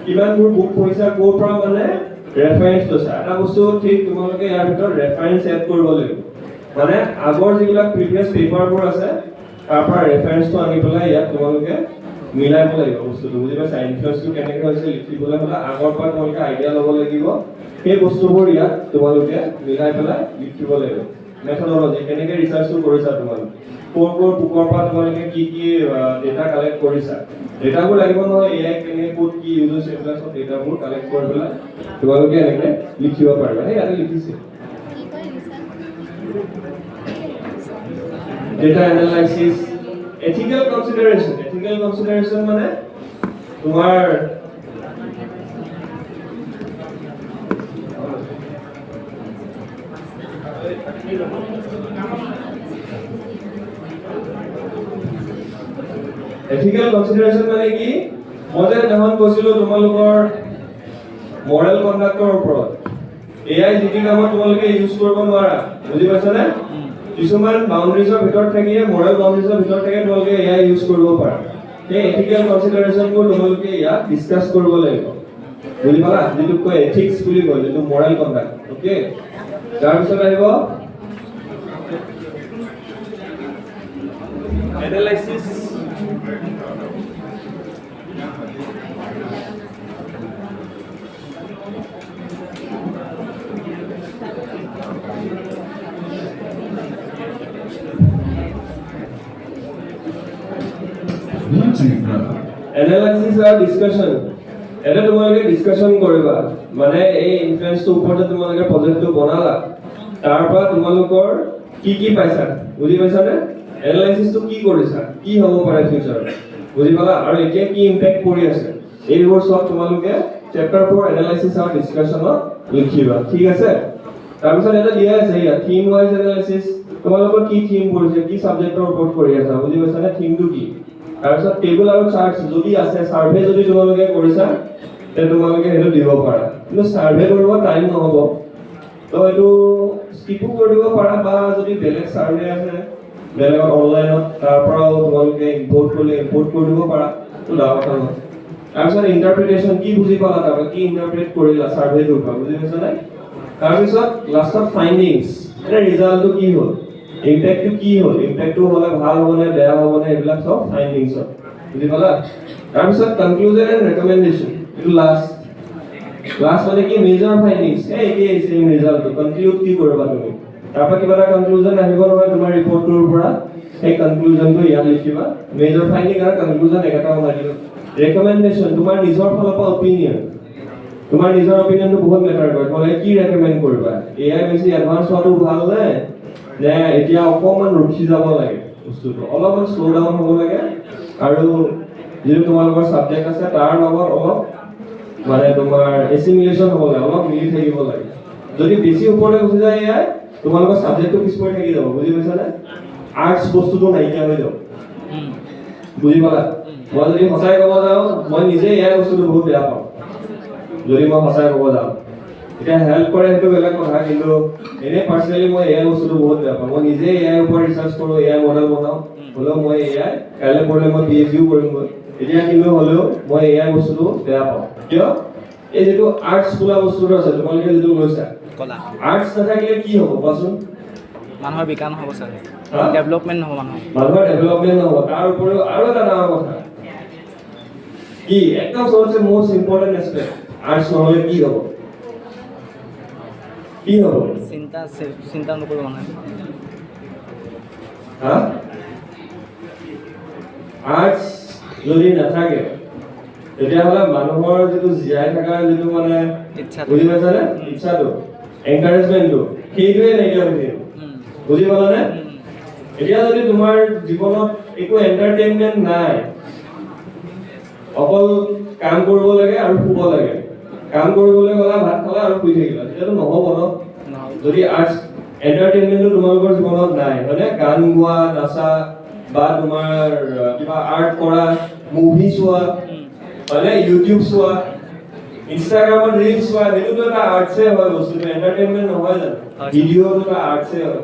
কিমানবোৰ বুক পঢ়িছা ক'ৰ পৰা মানে ৰেফাৰেন্স লৈছা এটা বস্তু ঠিক তোমালোকে ইয়াৰ ভিতৰত ৰেফাৰেন্স এড কৰিব লাগিব মানে আগৰ যিবিলাক প্ৰিভিয়াছ পেপাৰবোৰ আছে তাৰ পৰা ৰেফাৰেন্সটো আনি পেলাই ইয়াত তোমালোকে মিলাব লাগিব বস্তুটো বুজি পাইছা ইনফ্লুৱেঞ্চটো কেনেকৈ হৈছে লিখিবলৈ হ'লে আগৰ পৰা তোমালোকে আইডিয়া ল'ব লাগিব সেই বস্তুবোৰ ইয়াত তোমালোকে মিলাই পেলাই লিখিব লাগিব মেথডলজি কেনেকৈ ৰিচাৰ্চটো কৰিছা তোমালোকে ক'ৰ বুকৰ পৰা তোমালোকে কি ডেটা কালেক্ট কৰিছা ডেটাবোৰ লাগিব নহয় এআই কেনেকৈ ক'ত কি ইউজ হৈছে এইবিলাক চব ডেটাবোৰ কালেক্ট কৰি পেলাই তোমালোকে এনেকৈ লিখিব পাৰিবা সেই ইয়াতে লিখিছে ডেটা এনালাইসিস ethical consideration মানে তোমাৰ ethical consideration মানে কি মই যে এখন কৈছিলো তোমালোকৰ মৰেল কন্ডাক্টৰ ওপৰত এআই জিটি কামত তোমালোকে ইউজ কৰিব নোৱাৰা বুজি পাইছা নে কিছুমান বাউণ্ডাৰিজৰ ভিতৰত থাকিয়ে মৰেল বাউণ্ডাৰিজৰ ভিতৰত থাকে তোমালোকে এআই ইউজ কৰিব পাৰা সেই এথিকেল কনসিডাৰেশ্যনবোৰ তোমালোকে ইয়াত ডিসকাস কৰিব লাগিব বুজি পালা যেটো কয় এথিক্স বুলি কয় যেটো মৰেল কন্ডাক্ট ওকে তাৰপিছত আহিব এনালাইসিস এনালাইসিস আৰু ডিসকাশন এটা তোমালোকে ডিসকাশন কৰিবা মানে এই ইনফ্লুৱেঞ্চটোৰ ওপৰত তোমালোকে প্ৰজেক্টটো বনালা তাৰ পৰা তোমালোকৰ কি পাইছা বুজি পাইছা নে এনালাইসিসটো কি কৰিছা, কি হ'ব পাৰে ফিউচাৰত, বুজি পালা, আৰু এতিয়া কি ইম্পেক্ট কৰি আছে, এইবোৰ সব তোমালোকে চেপ্টাৰ 4 এনালাইসিস আৰু ডিসকাশনত লিখিবা, ঠিক আছে। তাৰপিছত এটা দিয়া আছে ইয়া থিম ওয়াইজ এনালাইসিস, তোমালোকৰ কি থিম পৰিছে, কি সাবজেক্টৰ ওপৰত কৰি আছা, বুজি পাইছা নে, থিমটো কি। তাৰপিছত টেবুল আৰু চাৰ্টস যদি আছে, সাৰ্ভে যদি তোমালোকে কৰিছা তে তোমালোকে হেতু দিব পাৰা, কিন্তু সাৰ্ভে কৰিব টাইম নহব, তো এইটো স্কিপো কৰি দিব পাৰা, বা যদি বেলেগ সাৰ্ভে আছে বেলেগ অনলাইনত তাৰ পৰাও তোমালোকে ইম্পোৰ্ট কৰি দিব পাৰা, তো ডাঙৰ কথা নহয়। তাৰপিছত ইন্টাৰপ্ৰিটেশন কি বুজি পালা, তাৰপৰা কি ইন্টাৰপ্ৰেট কৰিলা সাৰ্ভেটোৰ পৰা, বুজি পাইছা নে। তাৰপিছত লাষ্টত ফাইন্ডিংছ, এটা ৰিজাল্টটো কি হ'ল, ইম্পেক্টটো কি হ'ল, ইম্পেক্টটো হ'লে ভাল হ'বনে বেয়া হ'বনে, এইবিলাক সব ফাইন্ডিংছ, বুজি পালা। তাৰপিছত কনক্লুজন এণ্ড ৰেকমেণ্ডেশ্যন, এইটো লাষ্ট মানে কি মেজৰ ফাইন্ডিংছ, এই চেম ৰিজাল্টটো কনক্লুড কি কৰিবা তুমি, তাৰপৰা কিবা এটা কনক্লুজন আহিব নহয় তোমাৰ ৰিপৰ্টটোৰ পৰা, সেই কনক্লুজনটো ইয়াত লিখিবা, মেজৰ ফাইন্ডিং আৰু কনক্লুজন একেটা লাগিব। ৰেকমেণ্ডেশ্যন তোমাৰ নিজৰ ফালৰ পৰা অপিনিয়ন, তোমাৰ নিজৰ অপিনিয়নটো বহুত মেটাৰ কৰে, তোমালোকে কি ৰেকমেণ্ড কৰিবা, এআই বেছি এডভান্স হোৱাটো ভাল নে এতিয়া অকমান ৰখি যাব লাগে, বস্তুটো অলপমান শ্ল' ডাউন হ'ব লাগে, আৰু যিটো তোমালোকৰ সাবজেক্ট আছে তাৰ লগত অলপ মানে তোমাৰ এছিমিলেশ্যন হ'ব লাগে, অলপ মিলি থাকিব লাগে। যদি বেছি ওপৰলৈ গুচি যায় এআই তোমালোকৰ সাবজেক্টটো পিছ পৰি থাকি যাব, বুজি পাইছা নে, আৰ্টছ বস্তুটো নাইকিয়া হৈ যাব, বুজি পালা। মই যদি সঁচাই ক'ব যাওঁ, মই নিজে এআই বস্তুটো বহুত বেয়া পাওঁ, যদি মই সঁচাই ক'ব যাওঁ, এতিয়া হেল্প কৰে সেইটো বেলেগ কথা, কিন্তু এনে পাৰ্চনেলি মই এআই বস্তুটো বহুত বেয়া পাওঁ। মই নিজে এআই ওপৰত ৰিচাৰ্চ কৰোঁ, এআই মডেল বনাওঁ, হ'লেও মই এআই কাইলৈ পৰলৈ মই PhDও কৰিমগৈ, এতিয়া কিন্তু হ'লেও মই এআই বস্তুটো বেয়া পাওঁ। কিয়, এই যিটো আৰ্টছ বোলা বস্তুটো আছে, তোমালোকে যিটো কৈছা কলা আৰ্টছ নাথাকিলে কি হ'ব কোৱাচোন, মানুহৰ বিকাশ নহ'ব ছাৰ, ডেভেলপমেণ্ট নহ'ব, মানুহৰ ডেভেলপমেণ্ট নহ'ব। তাৰ উপৰিও আৰু এটা ডাঙৰ কথা কি, একদম সবতছে মোষ্ট ইম্পৰ্টেণ্ট এছপেক্ট, আৰ্টছ নহ'লে কি হ'ব, কি হ'ব, চিন্তা নকৰিব মানুহে। আৰ্টছ যদি নাথাকে তেতিয়াহ'লে মানুহৰ যিটো জীয়াই থকাৰ যিটো মানে বুজি পাইছানে, ইচ্ছাটো, এনকাৰেজমেণ্টটো, সেইটোৱে নাইকিয়া হৈ থাকিব, বুজি পালানে। এতিয়া যদি তোমাৰ জীৱনত একো এণ্টাৰটেইনমেণ্ট নাই, অকল কাম কৰিব লাগে আৰু শুব লাগে, কাম কৰিবলৈ গ'লা ভাত খালা আৰু শুই থাকিলা, তেতিয়াতো নহ'ব ন। যদি আৰ্টছ এণ্টাৰটেইনমেণ্টটো তোমালোকৰ জীৱনত নাই, হয়নে, গান গোৱা, নাচা, বা তোমাৰ কিবা আৰ্ট কৰা, মুভি চোৱা, হয়নে, ইউটিউব চোৱা, ইনষ্টাগ্ৰামত ৰিলছ চোৱা, সেইটোতো এটা আৰ্টছে হয়, বস্তুটো এণ্টাৰটেইনমেণ্ট নহয় জানো, ভিডিঅ'টো এটা আৰ্টছে হয়।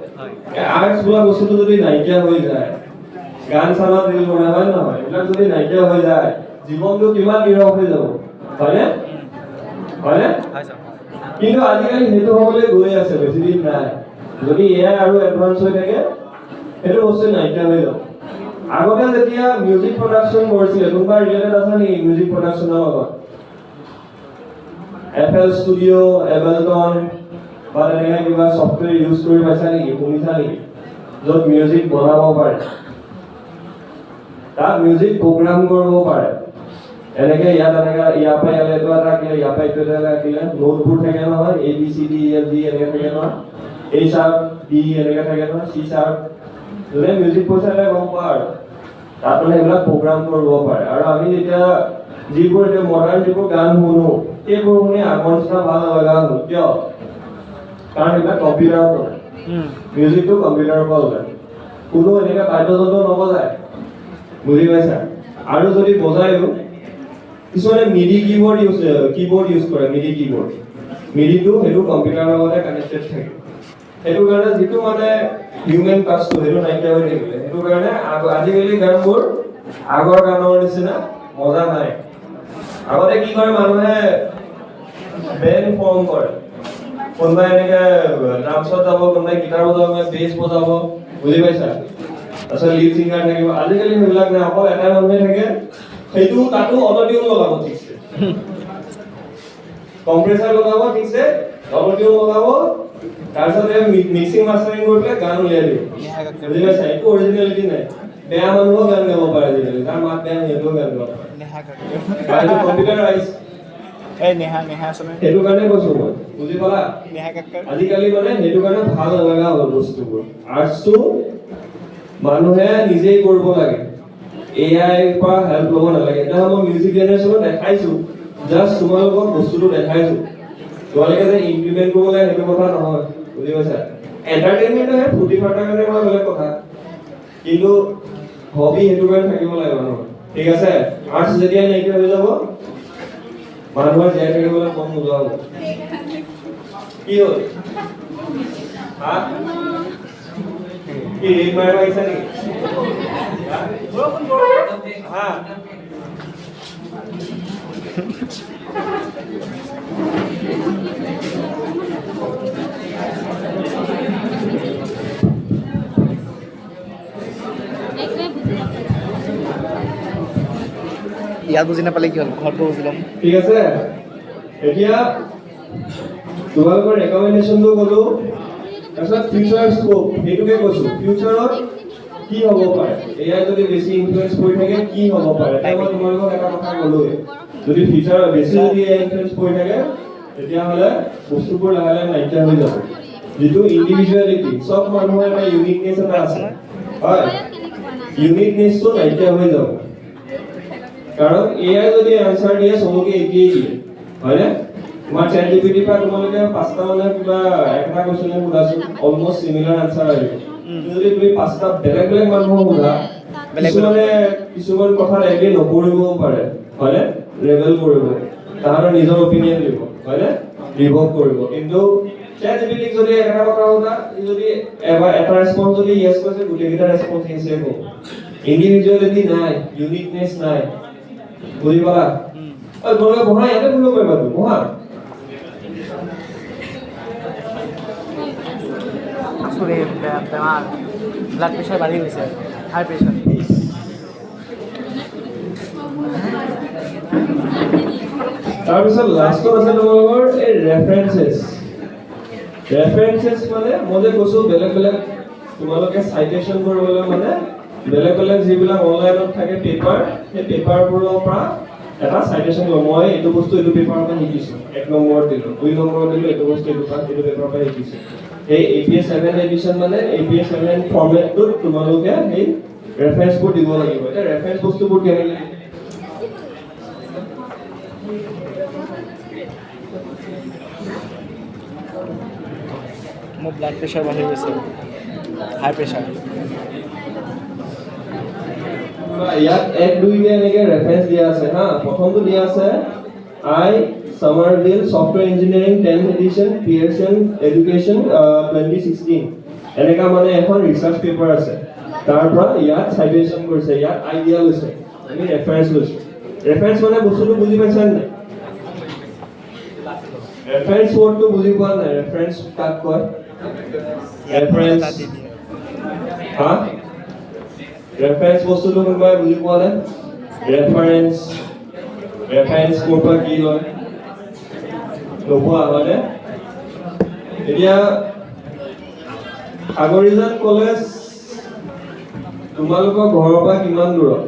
আৰ্টছ বোলা বস্তুটো যদি নাইকিয়া হৈ যায়, গান চানত ৰিল বনাই, হয় নহয়, এইবিলাক যদি নাইকিয়া হৈ যায় জীৱনটো কিমান নীৰৱ হৈ যাব, হয়নে, কিন্তু আজিকালি সেইটো হ'বলৈ গৈ আছে, বেছি দিন নাই, যদি এআই আৰু এডভান্স হৈ থাকে সেইটো বস্তু নাইকিয়া হৈ যাব। আগতে যেতিয়া মিউজিক প্ৰডাকশ্যন কৰিছিলে, কোনোবা ৰিলেটেড আছে নেকি মিউজিক প্ৰডাকশ্যনৰ লগত, FL ষ্টুডিঅ', এবেলটন বা তেনেকৈ কিবা ছফ্টৱেৰ ইউজ কৰি পাইছা নেকি, শুনিছা নেকি, য'ত মিউজিক বনাব পাৰে, তাত মিউজিক প্ৰগ্ৰাম কৰিব পাৰে, এনেকে ইয়াত এনেকে ইয়াৰ পৰা ইয়ালৈ এইটো এটা আঁকিলে, ইয়াৰ পৰা এইটো এটা আঁকিলে, নোটবোৰ থাকে নহয়, ABCDEFG এনেকে থাকে নহয়, A sharp D এনেকে থাকে নহয়, C sharp, যোনে মিউজিক পঢ়িছে গম পোৱা, আৰু তাত মানে এইবিলাক প্ৰগ্ৰাম কৰিব পাৰে। আৰু আমি যেতিয়া যিবোৰ এতিয়া মডাৰ্ণ যিবোৰ গান শুনো, সেইবোৰ শুনি আগৰ নিচিনা ভাল নলগা হ'ল, কিয়, কাৰণ এইবিলাক কম্পিউটাৰত কৰে, মিউজিকটো কম্পিউটাৰৰ পৰা ওলায়, কোনো এনেকে বাদ্যযন্ত্ৰ নবজায়, বুজি পাইছা। আৰু যদি বজায়ো কিছুমানে মিডি কিবৰ্ড ইউজ কৰে, মিডিটো সেইটো কম্পিউটাৰৰ লগতে কানেক্টেড থাকে, সেইটো কাৰণে যিটো মানে হিউমেন টাচটো সেইটো নাইকিয়া হৈ থাকিলে, সেইটো কাৰণে আজিকালি গানবোৰ আগৰ গানৰ নিচিনা মজা নাই। আগতে কি কৰে মানুহে, বেণ্ড ফৰ্ম কৰে, কোনোবাই এনেকে ড্ৰামছত যাব, কোনোবাই গিটাৰ বজাব, বেছ বজাব, বুজি পাইছা, তাৰপিছত লিড ছিংগাৰ থাকিব। আজিকালি সেইবিলাক নাই, অকল এটা মানুহে থাকে, সেইটো তাতো অট'টিউন লগাব ঠিকছে, কম্প্ৰেছাৰ লগাব ঠিকছে, অট'টিউন লগাব, তাৰপিছত মিক্সিং মাষ্টাৰিং কৰি পেলাই গান উলিয়াই দিব, বুজি পাইছা, একো অৰিজিনেলিটি নাই। বেয়া মানুহো গান গাব পাৰে আজিকালি, তাৰ মাত বেয়া সিহঁতেও গান গাব পাৰে, কম্পিউটাৰাইজ, সেইটো কাৰণে কৈছো মই, বুজি পালা। আজিকালি মানে সেইটো কাৰণে ভাল নলগা হ'ল বস্তুবোৰ, আৰ্টছটো মানুহে নিজেই কৰিব লাগে AI পৰা হেল্প ল'ব নালাগে এটা মই মিউজিক জেনাৰেশ্যনত দেখাইছো জাস্ট তোমালোকক বস্তুটো দেখাইছো তোমালোকে যে ইমপ্লিমেন্ট কৰিব লাগে সেইটো কথা নহয় বুজি পাইছা এন্টাৰটেইনমেন্ট হয় ফুটি ফাটাৰ কাৰণে মই বেলেগ কথা কিন্তু হবি সেইটো কাৰণে থাকিব লাগে মানুহৰ ঠিক আছে আৰ্টছ যেতিয়া নাইকিয়া হৈ যাব মানুহৰ জীয়াই থাকিবলৈ মন নোযোৱা হ'ব কি হ'ল হা কি ৰেড মাৰিব আহিছা নেকি হা ইয়াত বুজি নাপালে কি হ'ল ঘৰত বুজি ল'ম ঠিক আছে এতিয়া তোমালোকৰ ৰেকমেণ্ডেশ্যনটো ক'লো তাৰপিছত ফিউচাৰ স্কোপ সেইটোকে কৈছো ফিউচাৰত কি হ'ব পাৰে এয়া যদি বেছি ইনফ্লুৱেঞ্চ কৰি থাকে কি হ'ব পাৰে এতিয়া মই তোমালোকক এটা কথা ক'লোৱে যদি ফিউচাৰত বেছি যদি এয়া ইনফ্লুৱেঞ্চ কৰি থাকে তেতিয়াহ'লে বস্তুবোৰ লাহে লাহে নাইকিয়া হৈ যাব যিটো ইণ্ডিভিজুৱেলিটি চব মানুহৰ এটা ইউনিকনেছ এটা আছে হয় ইউনিকনেছটো নাইকিয়া হৈ যাব কাৰণ এআই যদি আনসাৰ দিয়ে সবকে একেই দিয়ে হয়নে তোমাৰ চ্যাট জিপিটি পৰা তোমালোকে পাঁচটা মানে কিবা একটা কোৱেশ্চনে সুধাছো অলমোস্ট সিমিলাৰ আনসাৰ আহিব যদি তুমি পাঁচটা বেলেগ বেলেগ মানুহক সোধা কিছুমান কথা এগ্ৰি নকৰিবও পাৰে হয়নে লেভেল কৰিব তাহাঁতৰ নিজৰ অপিনিয়ন দিব হয়নে ৰিভক কৰিব কিন্তু চ্যাট জিপিটিক যদি এটা কথা সোধা যদি এবাৰ এটা ৰেসপন্স যদি ইয়েস কৈছে গোটেইকেইটা ৰেসপন্স ইয়েছে হ'ব ইণ্ডিভিজুৱেলিটি নাই ইউনিকনেছ নাই বুজি পালা তোমালোকে বহা ইয়াতে বুজিব পাৰিবা তো বহা আসলে বেমাৰ ব্লাড প্ৰেছাৰ বাঢ়ি গৈছে হাই প্ৰেছাৰ তাৰপিছত লাষ্টত আছে তোমালোকৰ এই ৰেফাৰেন্সেছ মানে মই যে কৈছো বেলেগ বেলেগ তোমালোকে সাইটেশন কৰিবলৈ মানে বেলেগ বেলেগ যিবিলাক অনলাইনত থাকে পেপাৰ সেই পেপাৰবোৰৰ পৰা এটা সাইটেশন লওঁ মই এইটো বস্তু এইটো পেপাৰৰ পৰা শিকিছো 1 নম্বৰত দিলো 2 নম্বৰত দিলো এইটো বস্তু এইটো পেপাৰৰ পৰা শিকিছো এই APS 7 এডিশন মানে APS 7 ফৰমেটটোত তোমালোকে এই ৰেফাৰেন্সবোৰ দিব লাগিব এটা ৰেফাৰেন্স বস্তুবোৰ কেনেকৈ মোৰ ব্লাড প্ৰেছাৰ বাঢ়ি গৈছে হাই প্ৰেছাৰ ইয়াত 1 2 কে এনেকে ৰেফাৰেন্স দিয়া আছে হা প্ৰথমটো দিয়া আছে আই Somerville Software Engineering 10th edition Pearson Education 2016 এনেকা মানে এখন ৰিসাৰ্চ পেপাৰ আছে তাৰ পৰা ইয়াত সাইটেশন কৰিছে ইয়াত আইডিয়া লৈছে আমি ৰেফাৰেন্স লৈছো ৰেফাৰেন্স মানে বস্তুটো বুজি পাইছা নাই ৰেফাৰেন্স ওয়াৰ্ডটো বুজি পোৱা নাই ৰেফাৰেন্স কাক কয় ৰেফাৰেন্স হা ৰেফাৰেন্স বস্তুটো কোনোবাই বুজি পোৱা নাই ৰেফাৰেন্স ক'ৰ পৰা কি লয় লোৱা হয়নে এতিয়া সাগৰীজান কলেজ তোমালোকৰ ঘৰৰ পৰা কিমান দূৰত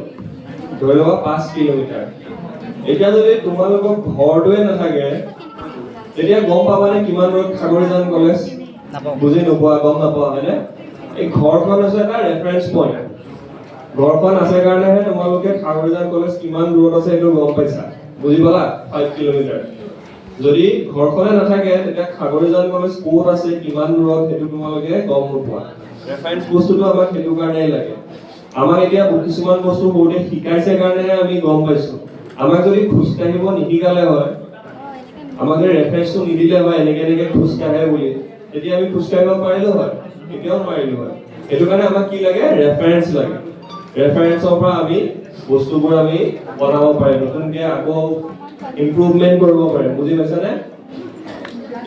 ধৰি লওক 5 কিলোমিটাৰ এতিয়া যদি তোমালোকৰ ঘৰটোৱে নাথাকে তেতিয়া গম পাবানে কিমান দূৰত সাগৰীজান কলেজ বুজি নোপোৱা গম নাপোৱা হয়নে এই ঘৰখন আছে এটা ৰেফাৰেন্স পইণ্ট ঘৰখন আছে কাৰণেহে তোমালোকে সাগৰীজান কলেজ কিমান দূৰত আছে এইটো গম পাইছা বুজি পালা 5 কিলোমিটাৰ যদি ঘৰখনে নাথাকে তেতিয়া সাগৰীজান কলেজ ক'ত আছে কিমান দূৰত সেইটো তোমালোকে গম নোপোৱা ৰেফাৰেন্স বস্তুটো আমাক সেইটো কাৰণেই লাগে আমাক এতিয়া কিছুমান বস্তু সৰুতে শিকাইছে কাৰণেহে আমি গম পাইছো আমাক যদি খোজকাঢ়িব নিশিকালে হয় আমাক ৰেফাৰেন্সটো নিদিলে হয় এনেকে এনেকে খোজকাঢ়ে বুলি তেতিয়া আমি খোজকাঢ়িব পাৰিলো হয় কেতিয়াও পাৰিলো হয় সেইটো কাৰণে আমাক কি লাগে ৰেফাৰেন্স লাগে ৰেফাৰেন্সৰ পৰা আমি বস্তুবোৰ আমি বনাব পাৰিম নতুনকৈ আকৌ ইমপ্ৰুভমেন্ট কৰিব পাৰিম বুজি পাইছানে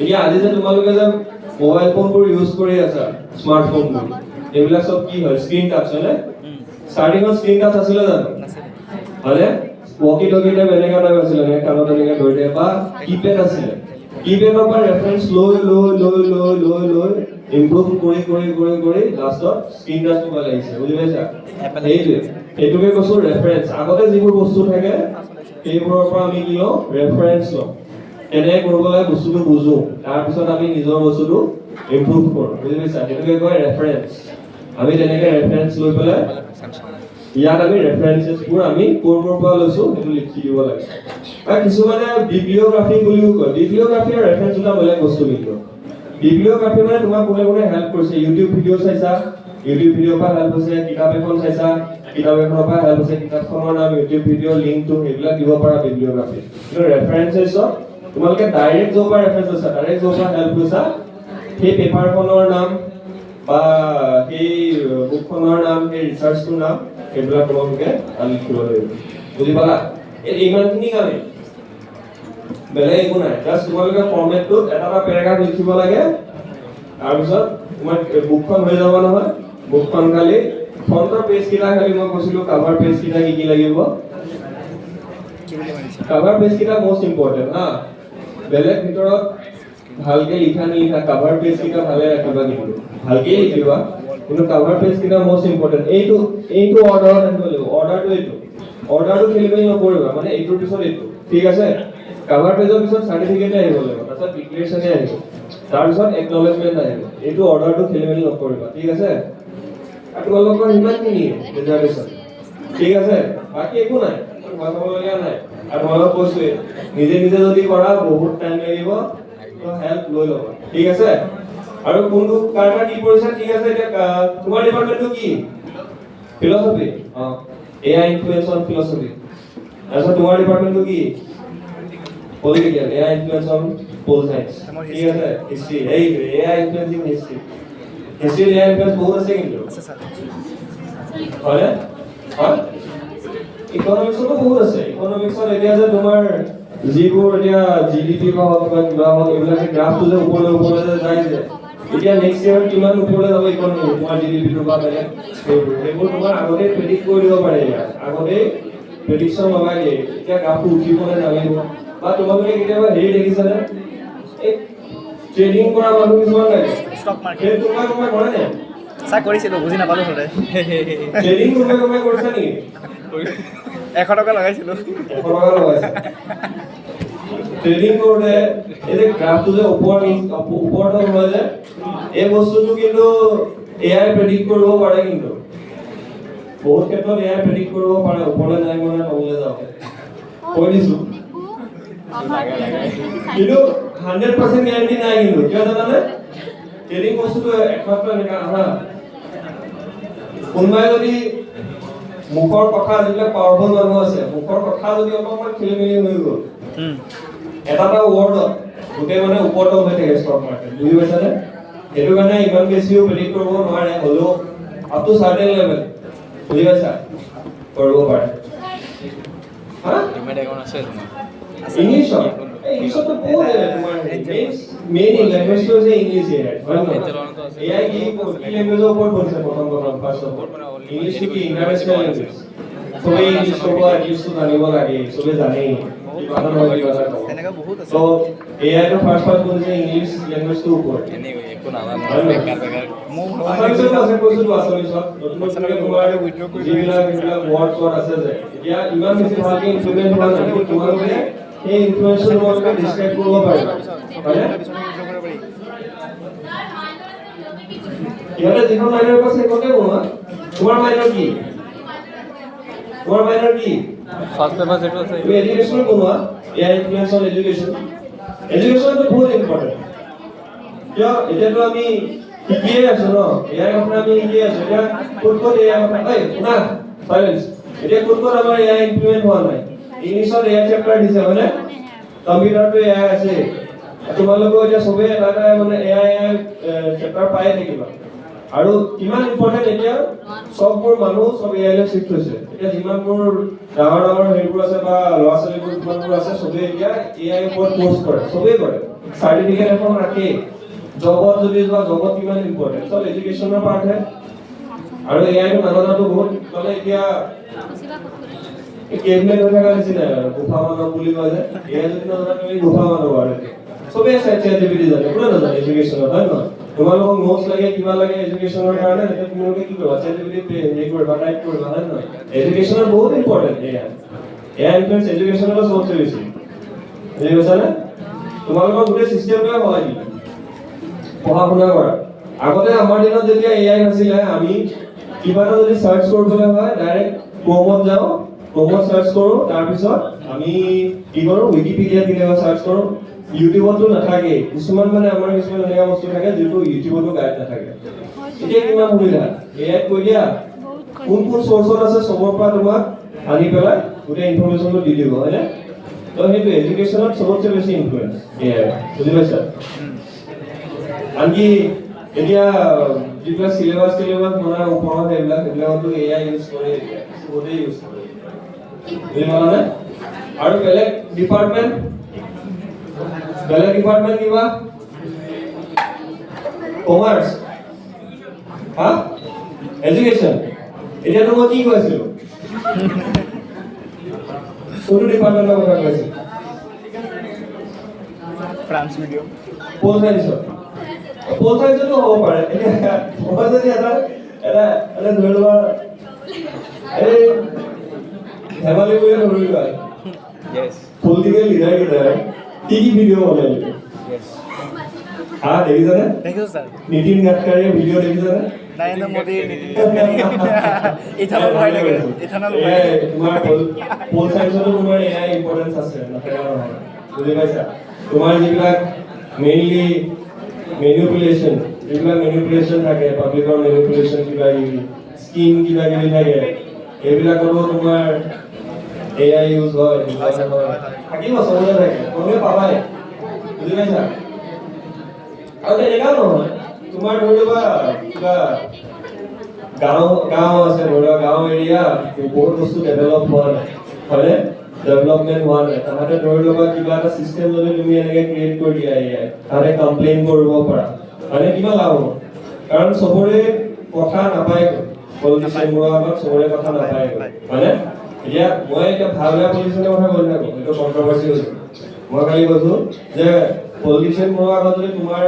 এতিয়া আজি যে তোমালোকে যে মোবাইল ফোনবোৰ ইউজ কৰি আছা স্মাৰ্টফোনবোৰ এইবিলাক সব কি হয় স্ক্ৰীন টাচ হয়নে ষ্টাৰ্টিঙত স্ক্ৰীন টাচ আছিলে জানো হয়নে ওয়াকি টকিতে বেলেগ এটা আছিলে নে কাণত এনেকৈ ধৰি দিয়ে বা কিপেড আছিলে কিপেডৰ পৰা ৰেফাৰেন্স লৈ ইমপ্ৰুভ কৰি লাষ্টত স্ক্ৰীন টাচ মোবাইল আহিছে বুজি পাইছা এইটোকে কৈছো ৰেফাৰেন্স আগতে যিবোৰ বস্তু থাকে সেইবোৰৰ পৰা আমি কি লওঁ ৰেফাৰেন্স লওঁ কেনেকৈ কৰিব লাগে বস্তুটো বুজো তাৰপিছত আমি নিজৰ বস্তুটো ইমপ্ৰুভ কৰোঁ বুজি পাইছা সেইটোকে কয় ৰেফাৰেন্স আমি তেনেকৈ ৰেফাৰেন্স লৈ পেলাই ইয়াত আমি ৰেফাৰেন্সেছবোৰ আমি ক'ৰ পৰা লৈছোঁ সেইটো লিখি দিব লাগে। আৰু কিছুমানে বিব্লিঅ'গ্ৰাফি বুলিও কয়। বিব্লিঅ'গ্ৰাফি আৰু ৰেফাৰেন্স দুটা বেলেগ বস্তু কিন্তু। বিব্লিঅ'গ্ৰাফি মানে তোমাক কোনে কোনে হেল্প কৰিছে, ইউটিউব ভিডিঅ' চাইছা, ইউটিউব ভিডিঅ'ৰ পৰা হেল্প হৈছে, কিতাপ এখন চাইছা, কিতাপ এখনৰ পৰা হেল্প হৈছে, কিতাপখনৰ নাম, ইউটিউব ভিডিঅ', লিংকটো সেইবিলাক দিব পৰা বিব্লিঅ'গ্ৰাফি। কিন্তু ৰেফাৰেন্সেছত তোমালোকে ডাইৰেক্ট য'ৰ পৰা ৰেফাৰেন্স লৈছা, ডাইৰেক্ট য'ৰ পৰা হেল্প লৈছা, সেই পেপাৰখনৰ নাম বা সেই বুকখনৰ নাম, সেই ৰিচাৰ্চটোৰ নাম, সেইবিলাক তোমালোকে লিখিব লাগিব। বুজি পালা? ইমানখিনি কামেই, বেলেগ একো নাই। জাষ্ট তোমালোকে ফৰ্মেটটোত এটা পেৰাগ্ৰাফ লিখিব লাগে, তাৰপিছত তোমাৰ বুকখন হৈ যাব নহয়। বুকখন খালি ফ্ৰণ্টৰ পেজ কেইটা খালি মই কৈছিলোঁ কাভাৰ পেজ কেইটা কি লাগিব। কাভাৰ পেজ কেইটা মষ্ট ইম্পৰ্টেণ্ট হা। বেলেগ ভিতৰত ভালকে লিখা নিলিখা কাভাৰ পেজ কেইটা ভালে ৰাখিবা, কিন্তু ভালকে লিখিবা, কিন্তু কাভাৰ পেজ কেইটা মষ্ট ইম্পৰ্টেণ্ট। এইটো অৰ্ডাৰত ৰাখিব লাগিব। অৰ্ডাৰটো এইটো, অৰ্ডাৰটো খেলিমেলি নকৰিবা, মানে এইটোৰ পিছত এইটো, ঠিক আছে? কাভাৰ পেজৰ পিছত চাৰ্টিফিকেট আহিব লাগিব, তাৰপিছত ডিক্লেৰেশ্যনে আহিব, তাৰপিছত একনলেজমেণ্ট আহিব। এইটো অৰ্ডাৰটো খেলিমেলি নকৰিবা, ঠিক আছে? আৰু তোমালোকৰ ইমানখিনি ৰিজাৰ্ভেশ্যন, ঠিক আছে? বাকী একো নাই, ভয় খাবলগীয়া নাই। আৰু তোমালোকক কৈছোৱে, নিজে নিজে যদি কৰা বহুত টাইম লাগিব, তো হেল্প লৈ ল'বা, ঠিক আছে? আৰু কোনটো কাৰ কি কৰিছা, ঠিক আছে? এতিয়া তোমাৰ ডিপাৰ্টমেণ্টটো কি? Philosophy. AI influence on philosophy. তাৰপিছত তোমাৰ ডিপাৰ্টমেণ্টটো কি? Political. AI influence on pol science, ঠিক আছে? হিষ্ট্ৰী। এই AI influencing history. History AI influence বহুত আছে কিন্তু। হয়? হয়? ইকনমিক্সতো বহুত আছে। ইকনমিক্সত এতিয়া যে তোমাৰ যিবোৰ এতিয়া GDP বা হওক বা কিবা হওক, এইবিলাকে গ্ৰাফটো যে ওপৰলৈ যে যায় যে, এতিয়া নেক্সট ইয়াৰত কিমান ওপৰলৈ যাব ইকনমি, তোমাৰ GDP-টো বা বেলেগ সেইবোৰ তোমাৰ আগতে প্ৰেডিক্ট কৰি দিব পাৰে। আগতে প্ৰেডিকশ্যন লগাই দিয়ে, এতিয়া গ্ৰাফটো উঠিব নে নামিব। বা তোমালোকে কেতিয়াবা হেৰি দেখিছানে, এই ট্ৰেডিং কৰা মানুহ কিছুমান লাগে, ষ্টক মাৰ্কেট সেই কোনোবাই কৰে নে? চাই কৰিছিলোঁ, বুজি নাপালোঁ হ'লে। ট্ৰেডিং কোনোবাই কৰিছা নেকি? 100 টকা লগাইছিলোঁ। 100 টকা লগাইছা। ট্ৰেডিং কৰোঁতে এই যে গ্ৰাফটো যে ওপৰত হয় যে, এই বস্তুটো কিন্তু AI প্ৰেডিক্ট কৰিব পাৰে। কিন্তু বহুত ক্ষেত্ৰত AI প্ৰেডিক্ট কৰিব পাৰে, ওপৰলৈ যায় মানে তললৈ যাব। কৈ দিছোঁ, কিন্তু 100% গ্যাৰান্টি নাই। কিন্তু কিয় জানানে? ট্ৰেডিং বস্তুটো একমাত্ৰ এনেকা আহা, কোনোবাই যদি মুখৰ কথা, যিবিলাক পাৱাৰফুল মানুহ আছে, মুখৰ কথা যদি অলপমান খেলিমেলি হৈ গ'ল, এটা ৱৰ্ডত গোটেই মানে ওপৰত হৈ থাকে ষ্টক মাৰ্কেট। বুজি পাইছানে? সেইটো কাৰণে ইমান বেছিও প্ৰেডিক্ট কৰিব নোৱাৰে, হ'লেও আপ টু চাৰ্টেন লেভেল, বুজি পাইছা, কৰিব পাৰে। ইংলিছত ইংলিছতো বহুত তোমাৰ মেইন লেংগুৱেজটো হৈছে ইংলিছ। AI কি লেংগুৱেজৰ ওপৰত বনিছে প্ৰথম ফাৰ্ষ্ট অফ অল। ইংলিছটো কি ইণ্টাৰনেশ্যনেল লেংগুৱেজ, চবেই ইংলিছ ক'ব, এটলিষ্টটো জানিব লাগে, চবেই জানেই। তেনেকুৱা বহুত আছে। তো AIটো ফাৰ্ষ্ট বনিছে ইংলিছ লেংগুৱেজটোৰ ওপৰত। আছামিছত আছে, কৈছিলোঁ আছামিছত নতুনকৈ তোমাৰ যিবিলাক ৱৰ্ড আছে যে, এতিয়া ইমান বেছি ভালকে ইমপ্লিমেণ্ট হোৱা নাই, কিন্তু তোমালোকে সেই ইনফ্লুৱেঞ্চটো তোমালোকে ডিছক্ৰাইব কৰিব পাৰিবা, হয়নে? ইহঁতে যিখন মাইনৰ কৈছে সেইখনতে কোৱা। তোমাৰ মাইনৰ কি? তোমাৰ মাইনৰ কি? ফাৰ্ষ্ট পেপাৰ যেটো আছে তুমি এডুকেশ্যন কোৱা। AI influence on education. এডুকেশ্যনটো বহুত ইম্পৰ্টেণ্ট। কিয়? এতিয়াতো আমি শিকিয়ে আছো ন, AI কথা আমি শিকিয়ে আছো। এতিয়া ক'ত AI কথা, শুনা, চাইলেন্স। এতিয়া ক'ত আমাৰ AI ইমপ্লিমেণ্ট হোৱা নাই? ইংলিছত AI চেপ্টাৰ দিছে, হয়নে? কম্পিউটাৰটো AI আছে। তোমালোকে এতিয়া চবেই এটা মানে AI চেপ্টাৰ পায়ে থাকিবা। আৰু কিমান ইম্পৰ্টেণ্ট, এতিয়া চববোৰ মানুহ চব AI লৈ শিফ্ট হৈছে। এতিয়া যিমানবোৰ ডাঙৰ হেৰিবোৰ আছে বা ল'ৰা ছোৱালীবোৰ যিমানবোৰ আছে, চবেই এতিয়া AI ওপৰত কোৰ্চ কৰে, চবেই কৰে। চাৰ্টিফিকেট এখন ৰাখে। জবত যদি যোৱা, জবত কিমান ইম্পৰ্টেণ্ট, চব এডুকেশ্যনৰ পাৰ্টহে। আৰু AIটো নাজানাটো বহুত, মানে এতিয়া কেবিনেট হৈ থকা নিচিনা গোফা মানৱ বুলি কয় যে, AI যদি নাজানা তুমি গোফা মানৱ আৰু চবেই ChatGPT জানে, কোনে নাজানে এডুকেশ্যনত, হয় নহয়? তোমালোকক নোটছ লাগে, কিবা লাগে এডুকেশ্যনৰ কাৰণে, তেতিয়া তোমালোকে কি কৰিবা? ChatGPT হেৰি কৰিবা, টাইপ কৰিবা, হয় নহয়? এডুকেশ্যনত বহুত ইম্পৰ্টেণ্ট AI ইনফ্লুয়েন্স এডুকেশ্যনতো চবতছে বেছি। বুজি পাইছানে? তোমালোকৰ গোটেই চিষ্টেমটোৱে সহায় দিলে পঢ়া শুনা কৰা। আগতে আমাৰ দিনত যেতিয়া এআই নাছিলে আমি কিবা এটা যদি সাৰ্চ কৰিবলৈ হয় ডাইৰেক্ট ক্ৰোমত যাওঁ ক্ৰোমত সাৰ্চ কৰোঁ তাৰপিছত আমি কি কৰোঁ উইকিপিডিয়া কেতিয়াবা সাৰ্চ কৰোঁ ইউটিউবতো নাথাকে কিছুমান মানে আমাৰ কিছুমান এনেকুৱা বস্তু থাকে যিটো ইউটিউবতো গাইড নাথাকে এতিয়া কিমান সুবিধা এআই কৈ দিয়া কোন কোন সোৰ্সত আছে সবৰ পৰা তোমাক আনি পেলাই গোটেই ইনফৰমেশ্যনটো দি দিব হয়নে তো সেইটো এডুকেশ্যনত সবতছে বেছি ইনফ্লুৱেঞ্চ এআই বুজি পাইছা আনকি এতিয়া যিবিলাক চিলেবাছ বনাই ওপৰত সেইবিলাকতো এআই ইউজ কৰে বহুতেই ইউজ কৰে বুজি পালানে আৰু বেলেগ ডিপাৰ্টমেণ্ট কিবা কমাৰ্চ হা এডুকেশ্যন এতিয়াতো মই কি কৈ আছিলো কোনটো ডিপাৰ্টমেণ্টৰ কথা কৈ আছিলো ফ্ৰান্স ভিডিঅ' পল চাইন্সতো হ'ব পাৰে এতিয়া মই যদি এটা ধৰি লোৱা এই ধেমালি কৰি ধৰি লোৱা পলিটিকেল লিডাৰ কেইটাই কি ভিডিঅ' বনাই দিব হা দেখিছানে দেখিছোঁ ছাৰ নীতিন গাডকাৰীয়ে ভিডিঅ' দেখিছানে নৰেন্দ্ৰ মোদী ইথানল ভৰাই থাকে ইথানল তোমাৰ পল চাইন্সতো তোমাৰ এআই ইম্পৰ্টেঞ্চ আছে নাথাকা নহয় বুজি পাইছা তোমাৰ যিবিলাক মেইনলি মেনিপুলেশ্যন থাকে পাব্লিকৰ মেনিপুলেশ্যন কিবা কিবি স্কিম কিবা কিবি থাকে এইবিলাকৰো তোমাৰ এআই ইউজ হয় থাকিব চবতে থাকে কোনে পাবাই বুজি পাইছা আৰু তেনেকাও নহয় তোমাৰ ধৰি লোৱা কিবা গাঁও আছে ধৰি লোৱা গাঁও এৰিয়া বহুত বস্তু ডেভেলপ হোৱা নাই হয়নে ডেভেলপমেণ্ট হোৱা নাই তাহাঁতে ধৰি ল'বা কিবা এটা চিষ্টেম যদি তুমি এনেকৈ ক্ৰিয়েট কৰি দিয়া এআই তাহাঁতে কমপ্লেইন কৰিব পাৰা মানে কিমান লাভ হ'ব কাৰণ চবৰে কথা নাপায় পলিটিচিয়ানবোৰৰ আগত চবৰে কথা নাপায় হয়নে এতিয়া মই এতিয়া ভাল বেয়া পলিটিচিয়ানৰ কথা কৈ থাকোঁ এইটো কণ্ট্ৰভাৰ্চি হৈছে মই খালি কৈছোঁ যে পলিটিচিয়ানবোৰৰ আগত যদি তোমাৰ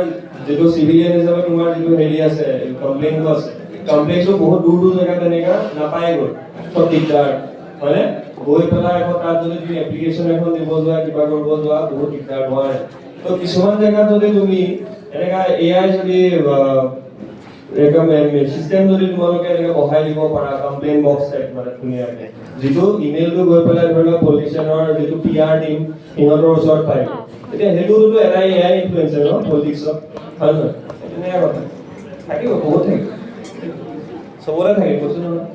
যিটো চিভিলিয়ান হিচাপে তোমাৰ যিটো হেৰি আছে কমপ্লেইনটো আছে কমপ্লেইনটো বহুত দূৰ জেগাত তেনেকুৱা নাপায় গ'ল চব দিগদাৰ হয়নে গৈ পেলাই আকৌ তাত যদি তুমি এপ্লিকেশ্যন এখন দিব যোৱা কিবা কৰিব যোৱা বহুত দিগদাৰ হয় তো কিছুমান জেগাত যদি তুমি এনেকা এআই যদি চিষ্টেম যদি তোমালোকে এনেকে বহাই দিব পাৰা কমপ্লেইন বক্স টাইপ মানে ধুনীয়াকে যিটো ইমেইলটো গৈ পেলাই ধৰি লোৱা পলিটিচিয়ানৰ যিটো PR টিম সিহঁতৰ ওচৰত পায় এতিয়া সেইটোতো এটাই এআই ইনফ্লুৱেঞ্চাৰ ন পলিটিক্সত হয় নহয় তেনেকুৱা কথা থাকিব বহুত থাকিব চবৰে থাকে কৈছো নহয়